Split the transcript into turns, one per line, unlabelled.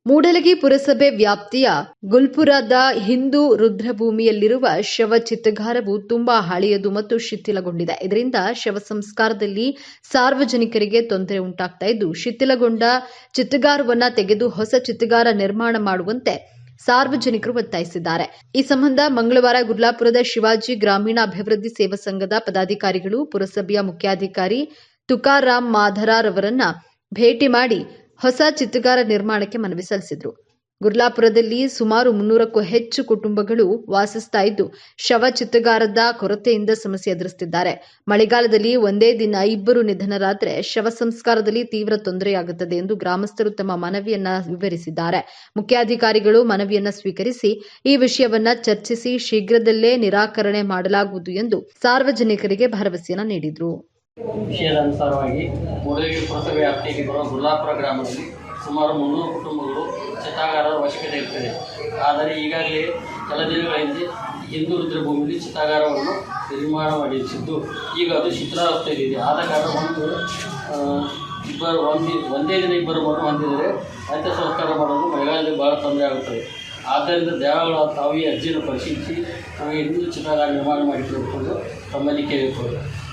ಮೂಡಲಗಿ ಪುರಸಭೆ ವ್ಯಾಪ್ತಿಯ ಗುಲ್ಪುರದ ಹಿಂದೂ ರುದ್ರಭೂಮಿಯಲ್ಲಿರುವ ಶವ ಚಿತಾಗಾರವು ತುಂಬಾ ಹಳೆಯದು ಮತ್ತು ಶಿಥಿಲಗೊಂಡಿದೆ. ಇದರಿಂದ ಶವ ಸಂಸ್ಕಾರದಲ್ಲಿ ಸಾರ್ವಜನಿಕರಿಗೆ ತೊಂದರೆ ಉಂಟಾಗ್ತಾ ಇದ್ದು, ಶಿಥಿಲಗೊಂಡ ಚಿತಾಗಾರವನ್ನ ತೆಗೆದು ಹೊಸ ಚಿತಾಗಾರ ನಿರ್ಮಾಣ ಮಾಡುವಂತೆ ಸಾರ್ವಜನಿಕರು ಒತ್ತಾಯಿಸಿದ್ದಾರೆ. ಈ ಸಂಬಂಧ ಮಂಗಳವಾರ ಗುರ್ಲಾಪುರದ ಶಿವಾಜಿ ಗ್ರಾಮೀಣ ಅಭಿವೃದ್ಧಿ ಸೇವಾ ಸಂಘದ ಪದಾಧಿಕಾರಿಗಳು ಪುರಸಭೆಯ ಮುಖ್ಯಾಧಿಕಾರಿ ತುಕಾರಾಮ್ ಮಾಧರಾರ್ ಅವರನ್ನ ಭೇಟಿ ಮಾಡಿ ಹೊಸ ಚಿತಾಗಾರ ನಿರ್ಮಾಣಕ್ಕೆ ಮನವಿ ಸಲ್ಲಿಸಿದರು. ಗುರ್ಲಾಪುರದಲ್ಲಿ ಸುಮಾರು 300ಕ್ಕೂ ಹೆಚ್ಚು ಕುಟುಂಬಗಳು ವಾಸಿಸ್ತಾ ಇದ್ದು, ಶವ ಚಿತಾಗಾರದ ಕೊರತೆಯಿಂದ ಸಮಸ್ಯೆ ಎದುರಿಸುತ್ತಿದ್ದಾರೆ. ಮಳೆಗಾಲದಲ್ಲಿ ಒಂದೇ ದಿನ 2 ನಿಧನರಾದರೆ ಶವ ಸಂಸ್ಕಾರದಲ್ಲಿ ತೀವ್ರ ತೊಂದರೆಯಾಗುತ್ತದೆ ಎಂದು ಗ್ರಾಮಸ್ಥರು ತಮ್ಮ ಮನವಿಯನ್ನ ವಿವರಿಸಿದ್ದಾರೆ. ಮುಖ್ಯಾಧಿಕಾರಿಗಳು ಮನವಿಯನ್ನ ಸ್ವೀಕರಿಸಿ ಈ ವಿಷಯವನ್ನ ಚರ್ಚಿಸಿ ಶೀಘ್ರದಲ್ಲೇ ನಿರಾಕರಣೆ ಮಾಡಲಾಗುವುದು ಎಂದು ಸಾರ್ವಜನಿಕರಿಗೆ ಭರವಸೆಯನ್ನ ನೀಡಿದರು.
ವಿಷಯದ ಅನುಸಾರವಾಗಿ ಮೂಡಲಗಿ ಪುರಸಭೆ ವ್ಯಾಪ್ತಿಯಲ್ಲಿ ಬರುವ ಗುರ್ಲಾಪುರ ಗ್ರಾಮದಲ್ಲಿ ಸುಮಾರು 300 ಕುಟುಂಬಗಳು ಚಿತಾಗಾರದ ಅವಶ್ಯಕತೆ ಇರ್ತದೆ. ಆದರೆ ಈಗಾಗಲೇ ಕೆಲ ದಿನಗಳ ಹಿಂದೆ ಹಿಂದೂ ರುದ್ರಭೂಮಿಯಲ್ಲಿ ಚಿತಾಗಾರವನ್ನು ನಿರ್ಮಾಣ ಮಾಡಿಸಿದ್ದು, ಈಗ ಅದು ಶಿಥಿಲಾವಸ್ಥೆಯಲ್ಲಿದೆ. ಆದ ಕಾರಣ ಒಂದೇ ದಿನ ಇಬ್ಬರು ಮರಣ ಹೊಂದಿದರೆ ಅಂತ್ಯ ಸಂಸ್ಕಾರ ಮಾಡಲು ಮಳೆಗಾಲದಲ್ಲಿ ಬಹಳ ತೊಂದರೆ ಆಗುತ್ತದೆ. ಆದ್ದರಿಂದ ದೇವಗಳ ತಾವು ಈ ಅರ್ಜಿಯನ್ನು ಪರಿಶೀಲಿಸಿ ನಮಗೆ ಹಿಂದೂ ಚಿತಾಗಾರ ನಿರ್ಮಾಣ ಮಾಡಿಕೊಳ್ಳುವುದು ತಮ್ಮಲ್ಲಿ ಕೇಳಿಕೊಳ್ಳುವುದು.